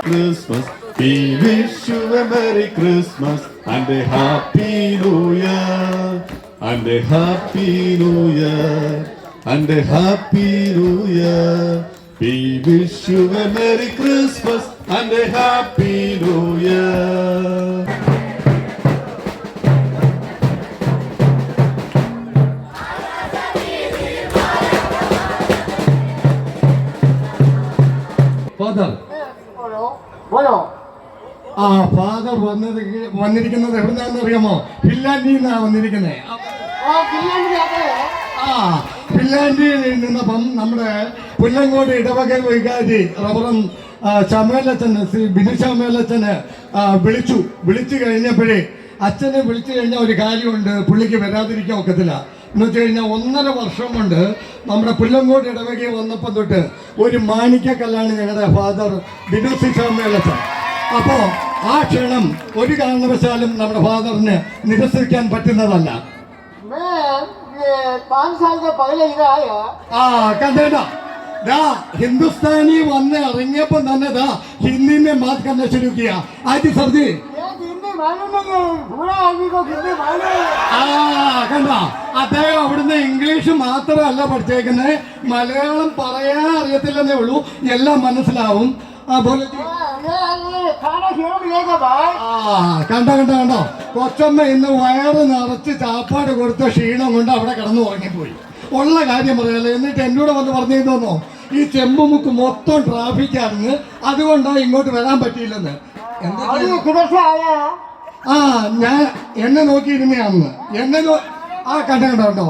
Christmas, we wish you a Merry Christmas and a Happy New Year, and a Happy New Year, and a Happy New Year. We wish you a Merry Christmas and a Happy New Year. Father father വന്നിരിക്കുന്നത് എവിടുന്നാന്ന് അറിയാമോ? ഫിൻലാൻഡിൽ നിന്നാണ് വന്നിരിക്കുന്നത്. ഫിൻലാൻഡിൽ നിന്നപ്പം നമ്മുടെ പുല്ലങ്കോട് ഇടവക വികാരി reverend ശമേലച്ചന്, Shri Binu ശമേലച്ചന് വിളിച്ചു കഴിഞ്ഞപ്പോഴേ അച്ഛനെ വിളിച്ചു കഴിഞ്ഞാൽ ഒരു കാര്യമുണ്ട്, പുള്ളിക്ക് വരാതിരിക്കാൻ ഒക്കത്തില്ല. എന്ന് വെച്ച് കഴിഞ്ഞാൽ 1.5 വർഷം കൊണ്ട് നമ്മുടെ പുല്ലങ്കോട് ഇടവകയിൽ വന്നപ്പം തൊട്ട് ഒരു മാണിക്കക്കല്ലാണ് ഞങ്ങളുടെ ഫാദർ ബിനു ശമേലച്ചൻ. അപ്പോൾ ആ ക്ഷണം ഒരു കാരണവശാലും നമ്മുടെ ഫാദറിന് നിരസിക്കാൻ പറ്റുന്നതല്ല. കണ്ടേടാ, ഹിന്ദുസ്ഥാനി വന്ന് ഇറങ്ങിയപ്പോ തന്നെ ഹിന്ദിനെ മാത് കന്നെ ശുരു കിയ. ആയിട്ട് സർജി കണ്ട, അദ്ദേഹം അവിടുന്ന് ഇംഗ്ലീഷ് മാത്രമല്ല പഠിച്ചേക്കുന്നത്, മലയാളം പറയാൻ അറിയത്തില്ലെന്നേ ഉള്ളൂ, എല്ലാം മനസ്സിലാവും. കണ്ടോ കൊച്ചമ്മ ഇന്ന് വയറ് നിറച്ച് ചാപ്പാട് കൊടുത്ത ക്ഷീണം കൊണ്ട് അവിടെ കിടന്നു ഉറങ്ങിപ്പോയി. ഉള്ള കാര്യം പറയാലോ. എന്നിട്ട് എന്നോട് വന്ന് പറഞ്ഞിരുന്നോ, ഈ ചെമ്പുമുക്ക് മൊത്തം ട്രാഫിക്കാണെന്ന്, അതുകൊണ്ടാണ് ഇങ്ങോട്ട് വരാൻ പറ്റിയില്ലെന്ന്. ഞാൻ എന്നെ നോക്കിയിരുന്നയാന്ന്. കണ്ടോ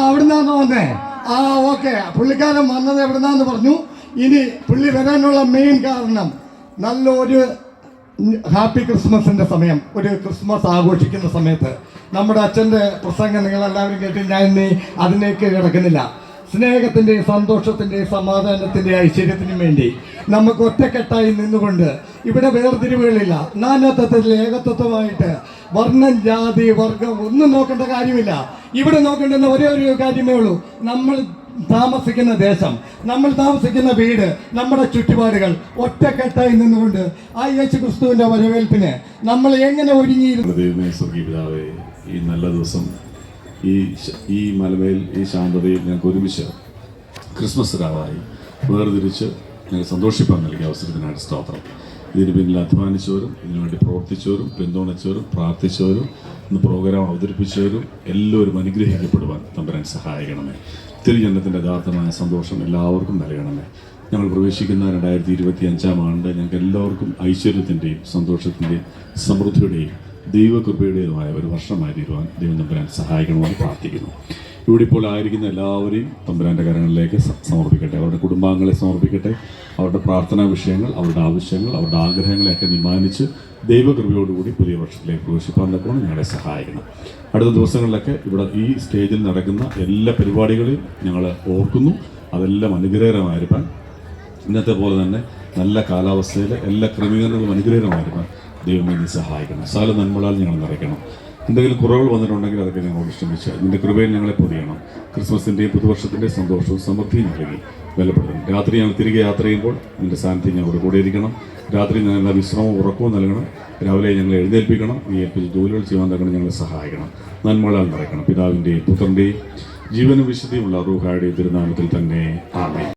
അവിടുന്നാന്ന് വന്നേ. ഓക്കെ, പുള്ളിക്കാരൻ വന്നത് എവിടുന്നാന്ന് പറഞ്ഞു. ഇനി പുള്ളി വരാനുള്ള മെയിൻ കാരണം നല്ലൊരു ഹാപ്പി ക്രിസ്മസിന്റെ സമയം, ഒരു ക്രിസ്മസ് ആഘോഷിക്കുന്ന സമയത്ത് നമ്മുടെ അച്ഛൻ്റെ പ്രസംഗം നിങ്ങളെല്ലാവരും കേട്ട് ഞാൻ ഇനി അതിലേക്ക് കിടക്കുന്നില്ല. സ്നേഹത്തിൻ്റെയും സന്തോഷത്തിൻ്റെയും സമാധാനത്തിൻ്റെയും ഐശ്വര്യത്തിനും വേണ്ടി നമുക്ക് ഒറ്റക്കെട്ടായി നിന്നുകൊണ്ട് ഇവിടെ വേർതിരിവുകളില്ല, നാനാത്വത്തിൽ ഏകത്വമായിട്ട് വർണ്ണം, ജാതി, വർഗം ഒന്നും നോക്കേണ്ട കാര്യമില്ല. ഇവിടെ നോക്കേണ്ടുന്ന ഒരേ ഒരു കാര്യമേ ഉള്ളൂ, നമ്മൾ താമസിക്കുന്ന ദേശം, നമ്മൾ താമസിക്കുന്ന വീട്, നമ്മുടെ ചുറ്റുപാടുകൾ ഒറ്റക്കെട്ടായി നിന്നുകൊണ്ട് ആ യേശു ക്രിസ്തുവിന്റെ വരവേൽപ്പിന് നമ്മൾ എങ്ങനെ ഒരുങ്ങിയിരുന്നു. ഈ നല്ല ദിവസം ഈ മലമേൽ ഈ ശാന്തതയിൽ ഞങ്ങൾക്ക് ഒരുമിച്ച് ക്രിസ്മസ് രാവായി വേർതിരിച്ച് ഞങ്ങൾ സന്തോഷിപ്പാൻ നൽകിയ അവസരത്തിനായിട്ട് സ്തോത്രം. ഇതിന് പിന്നിൽ അധ്വാനിച്ചവരും ഇതിനുവേണ്ടി പ്രവർത്തിച്ചവരും പിന്തുണച്ചവരും പ്രാർത്ഥിച്ചവരും ഇന്ന് പ്രോഗ്രാം അവതരിപ്പിച്ചവരും എല്ലാവരും അനുഗ്രഹിക്കപ്പെടുവാൻ തമ്പുരാൻ സഹായിക്കണമേ. തിരുജനത്തിൻ്റെ യഥാർത്ഥമായ സന്തോഷം എല്ലാവർക്കും നൽകണമേ. ഞങ്ങൾ പ്രവേശിക്കുന്ന 2025 ആണ്ട് ഞങ്ങൾക്ക് എല്ലാവർക്കും ഐശ്വര്യത്തിൻ്റെയും സന്തോഷത്തിൻ്റെയും സമൃദ്ധിയുടെയും ദൈവകൃപയുടേതുമായ ഒരു വർഷമായി തീരുവാൻ ദൈവം തമ്പുരാൻ സഹായിക്കണമെന്ന് പ്രാർത്ഥിക്കുന്നു. ഇവിടെ ഇപ്പോൾ ആയിരിക്കുന്ന എല്ലാവരെയും തമ്പുരാൻ്റെ കരങ്ങളിലേക്ക് സമർപ്പിക്കട്ടെ. അവരുടെ കുടുംബാംഗങ്ങളെ സമർപ്പിക്കട്ടെ. അവരുടെ പ്രാർത്ഥനാ വിഷയങ്ങൾ, അവരുടെ ആവശ്യങ്ങൾ, അവരുടെ ആഗ്രഹങ്ങളെയൊക്കെ നിമാനിച്ച് ദൈവകൃപയോടുകൂടി പുതിയ വർഷത്തിലേക്ക് പ്രവേശിപ്പാൻ തക്കണം ഞങ്ങളെ സഹായിക്കണം. അടുത്ത ദിവസങ്ങളിലൊക്കെ ഇവിടെ ഈ സ്റ്റേജിൽ നടക്കുന്ന എല്ലാ പരിപാടികളെയും ഞങ്ങൾ ഓർക്കുന്നു. അതെല്ലാം അനുഗ്രഹകരമായിരിക്കാൻ, ഇന്നത്തെ പോലെ തന്നെ നല്ല കാലാവസ്ഥയിൽ എല്ലാ ക്രമീകരണങ്ങളും അനുഗ്രഹകരമായിരിക്കാൻ ദൈവമേ നീ സഹായിക്കണം. സകല നന്മകളാൽ ഞങ്ങൾ നിറയ്ക്കണം. എന്തെങ്കിലും കുറവുകൾ വന്നിട്ടുണ്ടെങ്കിൽ അതൊക്കെ ഞങ്ങളോട് ക്ഷമിച്ച് ഇതിൻ്റെ കൃപയിൽ ഞങ്ങളെ പൊതിയണം. ക്രിസ്മസിൻ്റെയും പുതുവർഷത്തിൻ്റെയും സന്തോഷവും സമൃദ്ധിയും നൽകി ബലപ്പെടുത്തണം. രാത്രി ഞങ്ങൾ തിരികെ യാത്ര ചെയ്യുമ്പോൾ നിൻ്റെ സാന്നിധ്യം ഞങ്ങളോട് കൂടെ ഇരിക്കണം. രാത്രി ഞങ്ങളുടെ വിശ്രമവും ഉറക്കവും നൽകണം. രാവിലെ ഞങ്ങളെ എഴുന്നേൽപ്പിക്കണം. നീ ഏൽപ്പിച്ച് ജോലികൾ ചെയ്യാൻ തക്കണം ഞങ്ങളെ സഹായിക്കണം. നന്മകളാൽ നിറയ്ക്കണം. പിതാവിൻ്റെയും പുത്രൻ്റെയും ജീവനും വിശുദ്ധിയുമുള്ള റൂഹായുടെയും തിരുനാമത്തിൽ തന്നെ ആമേൻ.